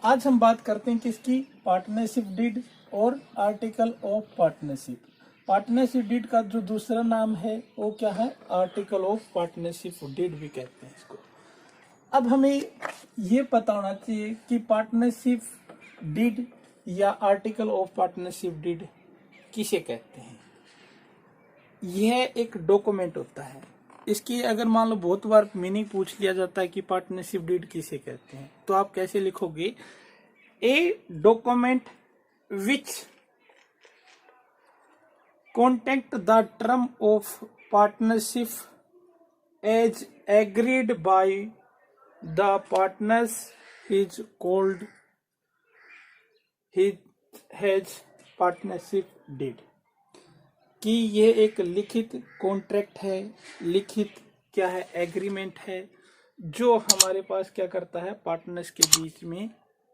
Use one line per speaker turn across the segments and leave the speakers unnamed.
आज हम बात करते हैं किसकी, पार्टनरशिप डीड और article of partnership. Partnership deed का जो दूसरा नाम है वो क्या है, आर्टिकल ऑफ पार्टनरशिप डीड भी कहते हैं इसको। अब हमें ये पता होना चाहिए कि पार्टनरशिप डीड या आर्टिकल ऑफ पार्टनरशिप डीड किसे कहते हैं। यह एक डॉक्यूमेंट होता है। इसकी अगर मान लो बहुत बार मीनिंग पूछ लिया जाता है कि पार्टनरशिप डीड किसे कहते हैं, तो आप कैसे लिखोगे, a document which contact the term of partnership as agreed by the partners is called has partnership deed. कि ये एक लिखित कॉन्ट्रैक्ट है, लिखित क्या है, एग्रीमेंट है, जो हमारे पास क्या करता है, पार्टनर्स के बीच में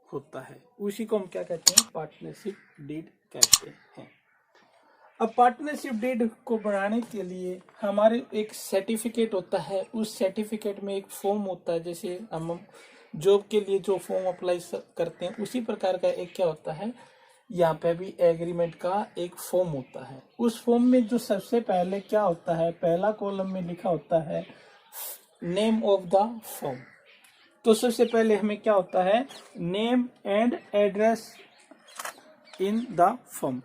होता है। उसी को हम क्या कहते हैं, पार्टनरशिप डीड कहते हैं। अब पार्टनरशिप डीड को बनाने के लिए हमारे एक सर्टिफिकेट होता है। उस सर्टिफिकेट में एक फॉर्म होता है, जैसे हम जॉब के लिए जो फॉर्म अप्लाई करते हैं उसी प्रकार का एक क्या होता है, यहाँ पे भी एग्रीमेंट का एक फॉर्म होता है। उस फॉर्म में जो सबसे पहले क्या होता है, पहला कॉलम में लिखा होता है नेम ऑफ द फर्म। तो सबसे पहले हमें क्या होता है, name and address in the firm,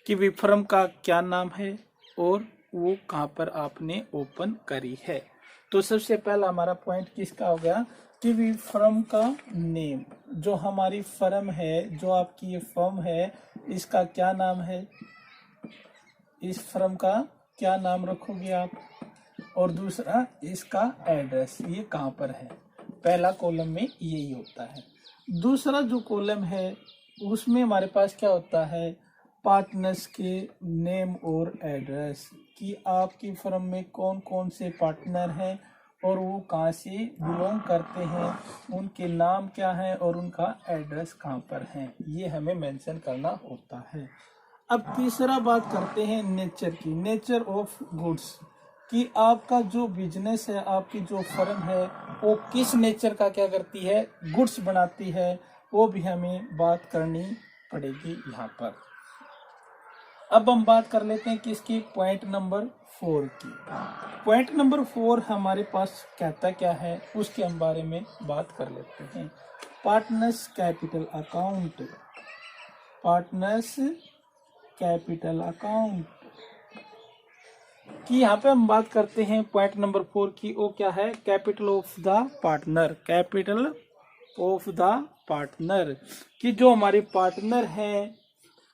कि भी फर्म का क्या नाम है और वो कहाँ पर आपने ओपन करी है। तो सबसे पहला हमारा पॉइंट किसका हो गया कि भी फर्म का नेम, जो हमारी फर्म है, जो आपकी ये फर्म है, इसका क्या नाम है, इस फर्म का क्या नाम रखोगे आप, और दूसरा इसका एड्रेस, ये कहाँ पर है। पहला कॉलम में यही होता है। दूसरा जो कॉलम है उसमें हमारे पास क्या होता है, पार्टनर्स के नेम और एड्रेस, कि आपकी फर्म में कौन कौन से पार्टनर हैं और वो कहाँ से बिलोंग करते हैं, उनके नाम क्या है और उनका एड्रेस कहाँ पर है, ये हमें मेंशन करना होता है। अब तीसरा बात करते हैं नेचर की, नेचर ऑफ गुड्स, कि आपका जो बिजनेस है, आपकी जो फर्म है, वो किस नेचर का क्या करती है, गुड्स बनाती है, वो भी हमें बात करनी पड़ेगी यहाँ पर। अब हम बात कर लेते हैं किसकी, पॉइंट नंबर 4 की। पॉइंट नंबर 4 हमारे पास कहता क्या है, उसके हम बारे में बात कर लेते हैं। Partners capital account, partners capital account की यहाँ पे हम बात करते हैं पॉइंट नंबर 4 की। वो क्या है, capital of the partner, capital of the partner, कि जो हमारे पार्टनर हैं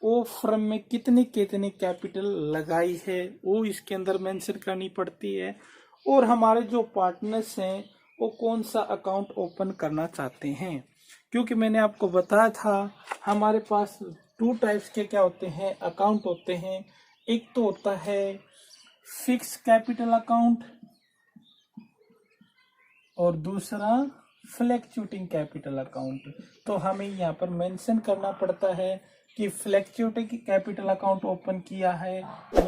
वो फर्म में कितनी कितनी कैपिटल लगाई है, वो इसके अंदर मेंशन करनी पड़ती है। और हमारे जो पार्टनर्स हैं वो कौन सा अकाउंट ओपन करना चाहते हैं, क्योंकि मैंने आपको बताया था हमारे पास 2 टाइप्स के क्या होते हैं, अकाउंट होते हैं। एक तो होता है फिक्स कैपिटल अकाउंट और दूसरा फ्लैक्चुएटिंग कैपिटल अकाउंट। तो हमें यहाँ पर मेंशन करना पड़ता है कि फ्लैक्चुएटिंग कैपिटल अकाउंट ओपन किया है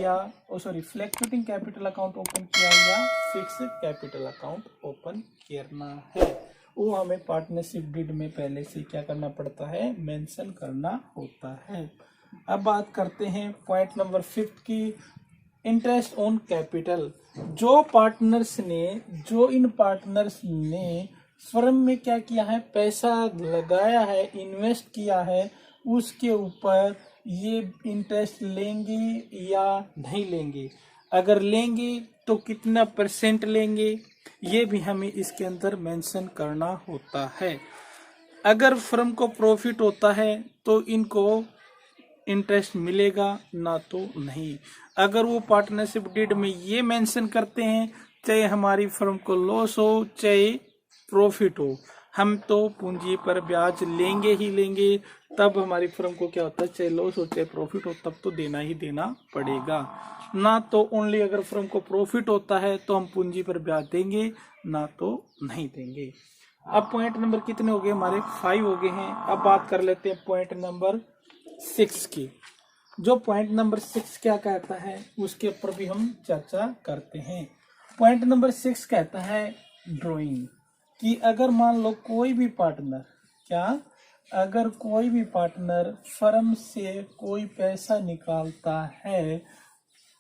या फ्लैक्चुएटिंग कैपिटल अकाउंट ओपन किया या फिक्स कैपिटल अकाउंट ओपन करना है, वो हमें पार्टनरशिप डीड में पहले से क्या करना पड़ता है, मेंशन करना होता है। अब बात करते हैं पॉइंट नंबर 5 की, इंटरेस्ट ऑन कैपिटल। जो इन पार्टनर्स ने फर्म में क्या किया है, पैसा लगाया है, इन्वेस्ट किया है, उसके ऊपर ये इंटरेस्ट लेंगे या नहीं लेंगे। अगर लेंगे तो कितना % लेंगे, ये भी हमें इसके अंदर मेंशन करना होता है। अगर फर्म को प्रॉफिट होता है तो इनको इंटरेस्ट मिलेगा, ना तो नहीं। अगर वो पार्टनरशिप डीड में ये मेंशन करते हैं, चाहे हमारी फर्म को लॉस हो चाहे प्रॉफिट हो, हम तो पूंजी पर ब्याज लेंगे ही लेंगे। तब हमारी फर्म को क्या होता है, चाहे लॉस हो चाहे प्रॉफिट हो, तब तो देना ही देना पड़ेगा। ना तो ओनली अगर फर्म को प्रॉफिट होता है तो हम पूंजी पर ब्याज देंगे, ना तो नहीं देंगे। अब पॉइंट नंबर कितने हो गए हमारे, 5 हो गए हैं। अब बात कर लेते हैं पॉइंट नंबर 6 की। जो पॉइंट नंबर 6 क्या कहता है उसके ऊपर भी हम चर्चा करते हैं। पॉइंट नंबर 6 कहता है ड्राइंग, कि अगर मान लो कोई भी पार्टनर अगर कोई भी पार्टनर फर्म से कोई पैसा निकालता है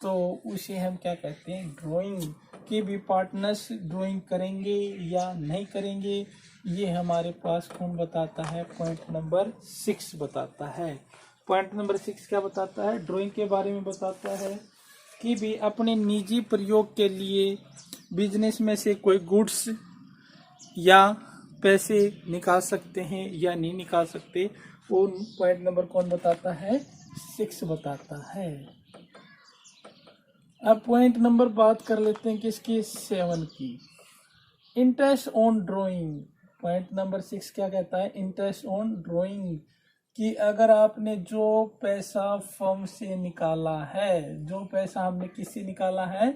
तो उसे हम क्या कहते हैं, ड्राइंग। कि भी पार्टनर्स ड्राइंग करेंगे या नहीं करेंगे, ये हमारे पास कौन बताता है, पॉइंट नंबर 6 बताता है। पॉइंट नंबर 6 क्या बताता है, ड्राइंग के बारे में बताता है कि भी अपने निजी प्रयोग के लिए बिजनेस में से कोई गुड्स या पैसे निकाल सकते हैं या नहीं निकाल सकते, वो पॉइंट नंबर कौन बताता है, 6 बताता है। अब पॉइंट नंबर बात कर लेते हैं किसकी, 7 की, interest on drawing. Point number 6 क्या कहता है, इंटरेस्ट ऑन ड्राइंग। कि अगर आपने जो पैसा फर्म से निकाला है, जो पैसा हमने किससे निकाला है,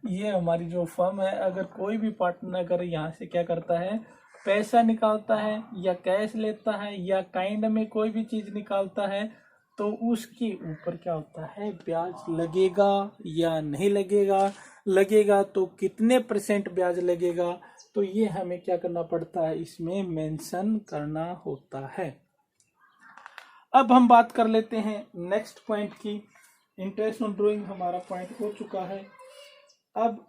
ये हमारी जो फर्म है, अगर कोई भी पार्टनर अगर यहाँ से क्या करता है, पैसा निकालता है या कैश लेता है या काइंड में कोई भी चीज निकालता है, तो उसके ऊपर क्या होता है, ब्याज लगेगा या नहीं लगेगा, लगेगा तो कितने % ब्याज लगेगा, तो ये हमें क्या करना पड़ता है, इसमें मेंशन करना होता है। अब हम बात कर लेते हैं नेक्स्ट पॉइंट की। इंटरेस्ट ऑन ड्राइंग हमारा पॉइंट हो चुका है। अब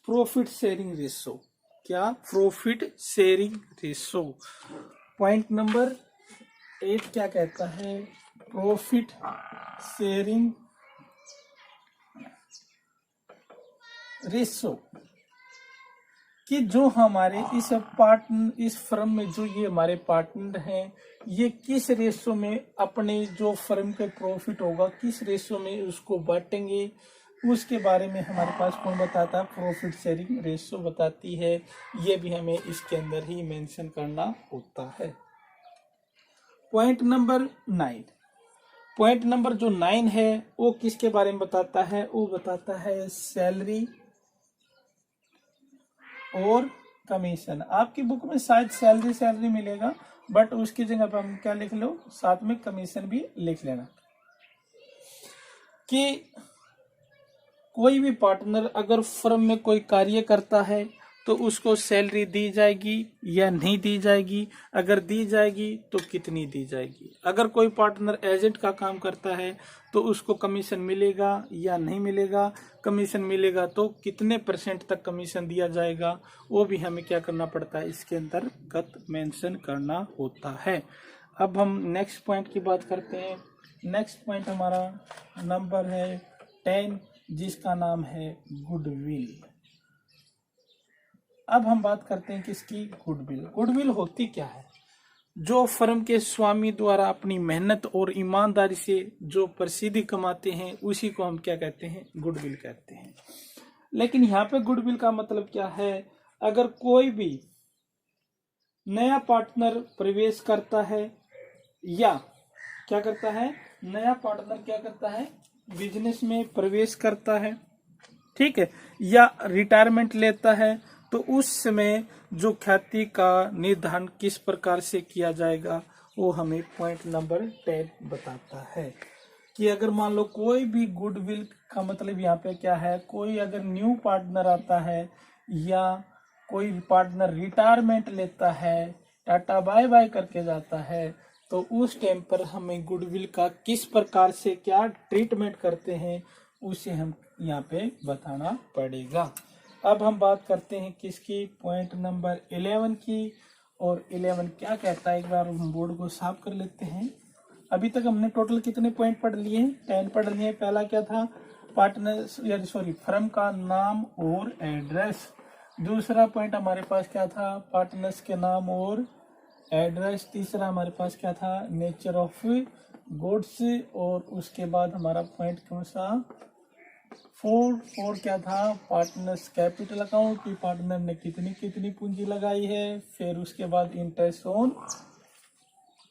प्रॉफिट शेयरिंग रेशो, क्या, profit sharing ratio. Point number 8 क्या कहता है, प्रॉफिट शेयरिंग रेशो। कि जो हमारे इस फर्म में जो ये हमारे पार्टनर हैं, ये किस रेशो में अपने जो फर्म का प्रॉफिट होगा किस रेशो में उसको बांटेंगे, उसके बारे में हमारे पास कौन बताता है, प्रॉफिट शेयरिंग रेशो बताती है। ये भी हमें इसके अंदर ही मेंशन करना होता है। पॉइंट नंबर 9, पॉइंट नंबर जो 9 है वो किसके बारे में बताता है, वो बताता है सैलरी और कमीशन। आपकी बुक में शायद सैलरी मिलेगा, बट उसकी जगह पर हम क्या लिख लो, साथ में कमीशन भी लिख लेना। कि कोई भी पार्टनर अगर फर्म में कोई कार्य करता है तो उसको सैलरी दी जाएगी या नहीं दी जाएगी, अगर दी जाएगी तो कितनी दी जाएगी। अगर कोई पार्टनर एजेंट का काम करता है तो उसको कमीशन मिलेगा या नहीं मिलेगा, कमीशन मिलेगा तो कितने % तक कमीशन दिया जाएगा, वो भी हमें क्या करना पड़ता है, इसके अंतर्गत मेंशन करना होता है। अब हम नेक्स्ट पॉइंट की बात करते हैं। नेक्स्ट पॉइंट हमारा नंबर है 10, जिसका नाम है गुडविल। अब हम बात करते हैं किसकी, गुडविल। गुडविल होती क्या है, जो फर्म के स्वामी द्वारा अपनी मेहनत और ईमानदारी से जो प्रसिद्धि कमाते हैं उसी को हम क्या कहते हैं, गुडविल कहते हैं। लेकिन यहाँ पे गुडविल का मतलब क्या है, अगर कोई भी नया पार्टनर प्रवेश करता है या क्या करता है, नया पार्टनर क्या करता है, बिजनेस में प्रवेश करता है, ठीक है, या रिटायरमेंट लेता है, तो उस समय जो ख्याति का निर्धारण किस प्रकार से किया जाएगा, वो हमें पॉइंट नंबर 10 बताता है। कि अगर मान लो कोई भी गुडविल का मतलब यहाँ पे क्या है, कोई अगर न्यू पार्टनर आता है या कोई पार्टनर रिटायरमेंट लेता है, टाटा बाय बाय करके जाता है, तो उस टाइम पर हमें गुडविल का किस प्रकार से क्या ट्रीटमेंट करते हैं, उसे हम यहाँ पे बताना पड़ेगा। अब हम बात करते हैं किसकी, पॉइंट नंबर 11 की। और 11 क्या कहता है, एक बार हम बोर्ड को साफ कर लेते हैं। अभी तक हमने टोटल कितने पॉइंट पढ़ लिए हैं, 10 पढ़ लिए। पहला क्या था, फर्म का नाम और एड्रेस। दूसरा पॉइंट हमारे पास क्या था, पार्टनर्स के नाम और एड्रेस। तीसरा हमारे पास क्या था, नेचर ऑफ गुड्स। और उसके बाद हमारा पॉइंट कौन सा, 4 क्या था, पार्टनर्स कैपिटल अकाउंट, की पार्टनर ने कितनी पूंजी लगाई है। फिर उसके बाद इंटरेस्ट ऑन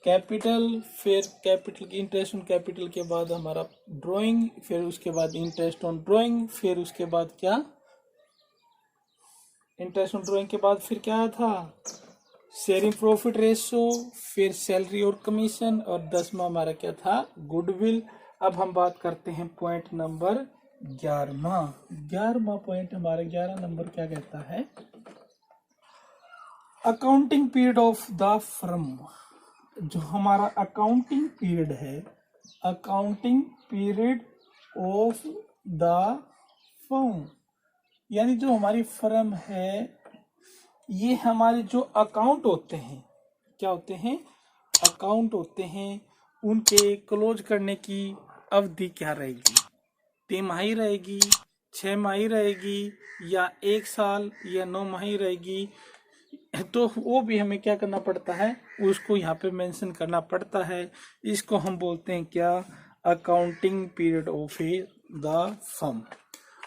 कैपिटल, फिर कैपिटल की इंटरेस्ट ऑन कैपिटल के बाद हमारा ड्राइंग, फिर उसके बाद इंटरेस्ट ऑन ड्राइंग, फिर उसके बाद क्या, इंटरेस्ट ऑन ड्राइंग के बाद फिर क्या था, शेयरिंग प्रॉफिट रेशो, फिर सैलरी और कमीशन, और 10वां हमारा क्या था, गुडविल। अब हम बात करते हैं पॉइंट नंबर 11वां पॉइंट हमारा 11 नंबर क्या कहता है, accounting period of the firm. जो हमारा अकाउंटिंग पीरियड है, accounting period of the firm, यानी जो हमारी फर्म है, ये हमारे जो अकाउंट होते हैं, क्या होते हैं, अकाउंट होते हैं, उनके क्लोज करने की अवधि क्या रहेगी, तिमाही रहेगी, 6 माही रहेगी, या 1 साल, या 9 माही रहेगी। तो वो भी हमें क्या करना पड़ता है, उसको यहाँ पे मेंशन करना पड़ता है। इसको हम बोलते हैं क्या, accounting period of the firm.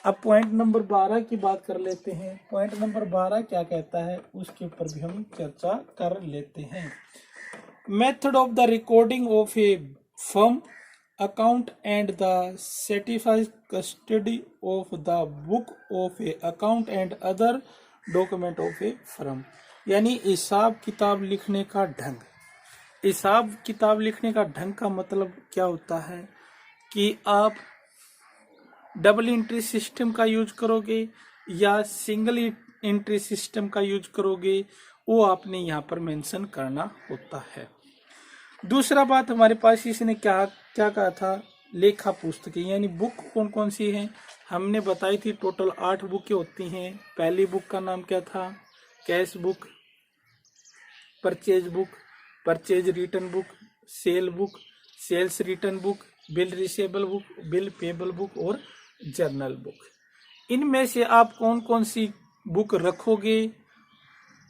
अब पॉइंट नंबर 12 की बात कर लेते हैं। पॉइंट नंबर 12 क्या कहता है, उसके ऊपर भी हम चर्चा कर लेते हैं। Method of the recording of A firm account and the certified custody of the book of A account and other document of A firm, यानी हिसाब किताब लिखने का ढंग। हिसाब किताब लिखने का ढंग का मतलब क्या होता है कि आप डबल एंट्री सिस्टम का यूज करोगे या सिंगल एंट्री सिस्टम का यूज करोगे, वो आपने यहाँ पर मेंशन करना होता है। दूसरा बात हमारे पास इसने क्या क्या कहा था, लेखा पुस्तकें, यानी बुक कौन कौन सी हैं, हमने बताई थी टोटल 8 बुकें होती हैं। पहली बुक का नाम क्या था, cash book, purchase book, purchase return book, sale book, sales return book, bill receivable book, bill payable book और जर्नल बुक। इनमें से आप कौन कौन सी बुक रखोगे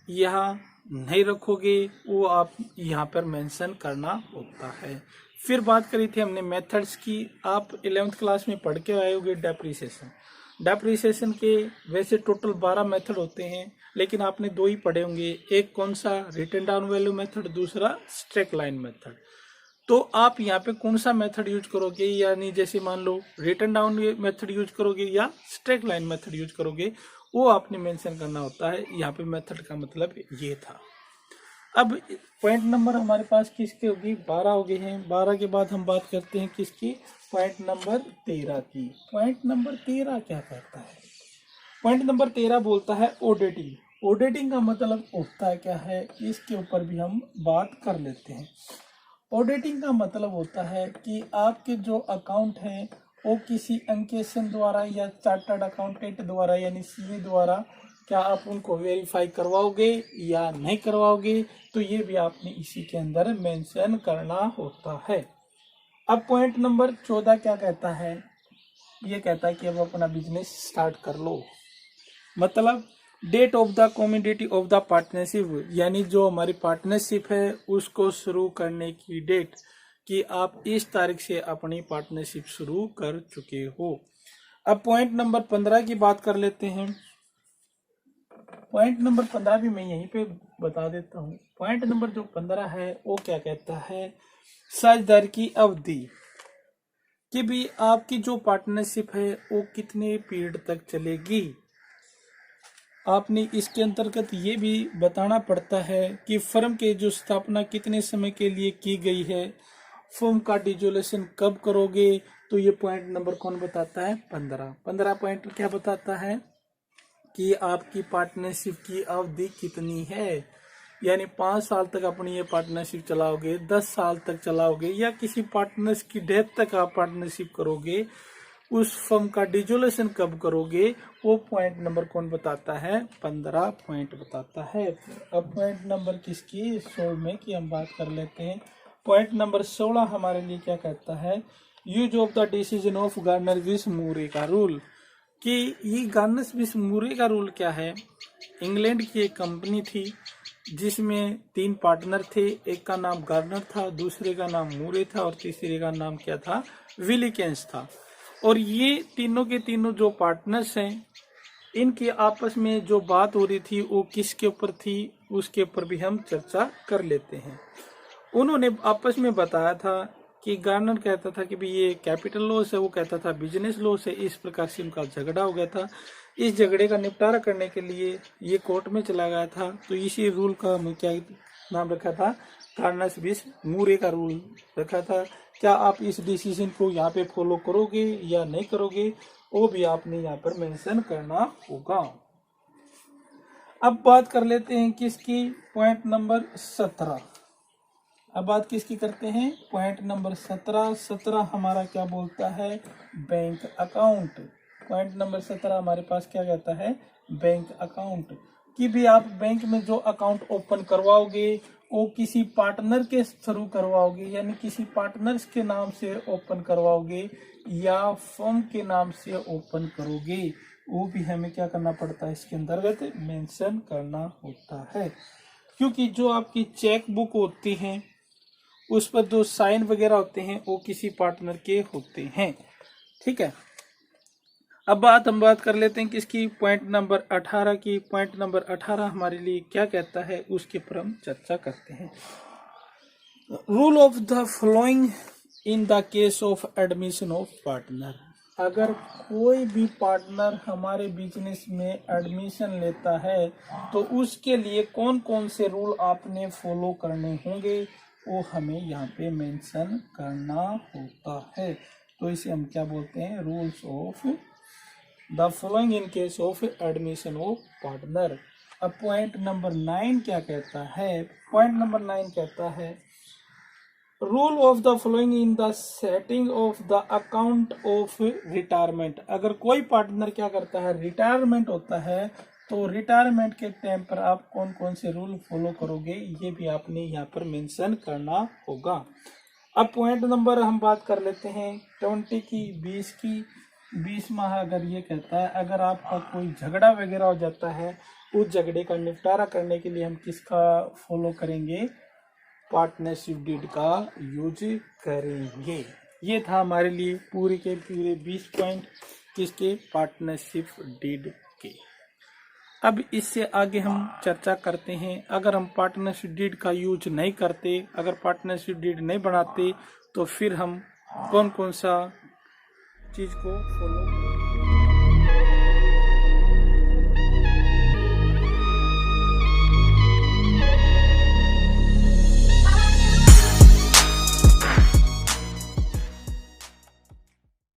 या नहीं रखोगे, वो आप यहाँ पर मेंशन करना होता है। फिर बात करी थी हमने मेथड्स की। आप 11th क्लास में पढ़ के आए होंगे डेप्रिसिएशन। डेप्रिसिएशन के वैसे टोटल 12 मेथड होते हैं, लेकिन आपने 2 ही पढ़े होंगे, एक कौन सा, रिटन डाउन वैल्यू मेथड, दूसरा स्ट्रेक लाइन मेथड। तो आप यहाँ पे कौन सा मेथड यूज करोगे, यानी जैसे मान लो रिटन डाउन मेथड यूज करोगे या स्ट्रेक लाइन मेथड यूज करोगे, वो आपने मेंशन करना होता है। यहाँ पे मेथड का मतलब ये था। अब पॉइंट नंबर हमारे पास किसके होगी, 12 हो गए हैं। 12 के बाद हम बात करते हैं किसकी, पॉइंट नंबर 13 की। पॉइंट नंबर 13 क्या कहता है, पॉइंट नंबर 13 बोलता है ऑडिटिंग। ऑडिटिंग का मतलब होता है क्या है, इसके ऊपर भी हम बात कर लेते हैं। ऑडिटिंग का मतलब होता है कि आपके जो अकाउंट हैं वो किसी अंकेशन द्वारा या चार्टर्ड अकाउंटेंट द्वारा यानी सीए द्वारा क्या आप उनको वेरीफाई करवाओगे या नहीं करवाओगे, तो ये भी आपने इसी के अंदर मेंशन करना होता है। अब पॉइंट नंबर 14 क्या कहता है, ये कहता है कि अब अपना बिजनेस स्टार्ट कर लो। मतलब date of the community of the partnership, यानी जो हमारी पार्टनरशिप है उसको शुरू करने की डेट, कि आप इस तारीख से अपनी पार्टनरशिप शुरू कर चुके हो। अब पॉइंट नंबर 15 की बात कर लेते हैं। पॉइंट नंबर 15 भी मैं यहीं पे बता देता हूँ। पॉइंट नंबर जो 15 है वो क्या कहता है, साझेदारी की अवधि, कि भी आपकी जो पार्टनरशिप है वो कितने पीरियड तक चलेगी। आपने इसके अंतर्गत ये भी बताना पड़ता है कि फर्म के जो स्थापना कितने समय के लिए की गई है, फर्म का डिसोल्यूशन कब करोगे, तो ये पॉइंट नंबर कौन बताता है, 15 पॉइंट क्या बताता है कि आपकी पार्टनरशिप की अवधि कितनी है, यानी 5 साल तक अपनी ये पार्टनरशिप चलाओगे, 10 साल तक चलाओगे, या किसी पार्टनर्स की डेथ तक आप पार्टनरशिप करोगे, उस फर्म का डिसोल्यूशन कब करोगे, वो पॉइंट नंबर कौन बताता है, 15 पॉइंट बताता है। अब पॉइंट नंबर किसकी, 16 की हम बात कर लेते हैं। पॉइंट नंबर 16 हमारे लिए क्या कहता है, use of the decision of Garner विस मूरे का रूल, कि ये गार्नर विस मूरे का रूल क्या है। इंग्लैंड की एक कंपनी थी जिसमें 3 पार्टनर थे, एक का नाम गार्नर था, दूसरे का नाम मूरे था और तीसरे का नाम क्या था, विलिकेंस था। और ये तीनों के तीनों जो पार्टनर्स हैं, इनके आपस में जो बात हो रही थी वो किसके ऊपर थी, उसके ऊपर भी हम चर्चा कर लेते हैं। उन्होंने आपस में बताया था कि गार्नर कहता था कि भी ये कैपिटल लॉस है, वो कहता था बिजनेस लॉस है। इस प्रकार से उनका झगड़ा हो गया था। इस झगड़े का निपटारा करने के लिए ये कोर्ट में चला गया था। तो इसी रूल का क्या नाम रखा था, गार्नर विस मूरे का रूल रखा था। क्या आप इस डिसीजन को यहाँ पे फॉलो करोगे या नहीं करोगे, वो भी आपने यहाँ पर मेंशन करना होगा। अब बात कर लेते हैं किसकी, पॉइंट नंबर 17। अब बात किसकी करते हैं, पॉइंट नंबर 17 हमारा क्या बोलता है, बैंक अकाउंट। पॉइंट नंबर 17 हमारे पास क्या कहता है, बैंक अकाउंट। कि भी आप बैंक में जो अकाउंट ओपन करवाओगे वो किसी पार्टनर के थ्रू करवाओगे, यानी किसी पार्टनर्स के नाम से ओपन करवाओगे या फर्म के नाम से ओपन करोगे, वो भी हमें क्या करना पड़ता है, इसके अंतर्गत मेंशन करना होता है। क्योंकि जो आपकी चेक बुक होती हैं उस पर जो साइन वगैरह होते हैं वो किसी पार्टनर के होते हैं। ठीक है, अब हम बात कर लेते हैं किसकी, पॉइंट नंबर 18 की। पॉइंट नंबर 18 हमारे लिए क्या कहता है उसके पर हम चर्चा करते हैं। Rule of the following in the case of admission of partner. अगर कोई भी पार्टनर हमारे बिजनेस में एडमिशन लेता है तो उसके लिए कौन कौन से रूल आपने फॉलो करने होंगे वो हमें यहाँ पे मेंशन करना होता है। तो इसे हम क्या बोलते हैं, rules of the following in case of admission of partner. अब पॉइंट नंबर 9 क्या कहता है, पॉइंट नंबर 9 कहता है rule of the following in the setting of the account of retirement. अगर कोई पार्टनर क्या करता है, रिटायरमेंट होता है, तो रिटायरमेंट के टाइम पर आप कौन कौन से रूल फॉलो करोगे ये भी आपने यहाँ पर मेंशन करना होगा। अब पॉइंट नंबर हम बात कर लेते हैं 20 की, 20 की। 20 माह अगर ये कहता है अगर आपका कोई झगड़ा वगैरह हो जाता है, उस झगड़े का निपटारा करने के लिए हम किसका फॉलो करेंगे, पार्टनरशिप डीड का यूज करेंगे। ये था हमारे लिए पूरे के पूरे 20 पॉइंट किसके, पार्टनरशिप डीड के। अब इससे आगे हम चर्चा करते हैं, अगर हम पार्टनरशिप डीड का यूज नहीं करते, अगर पार्टनरशिप डीड नहीं बनाते तो फिर हम कौन कौन सा चीज को फॉलो करें।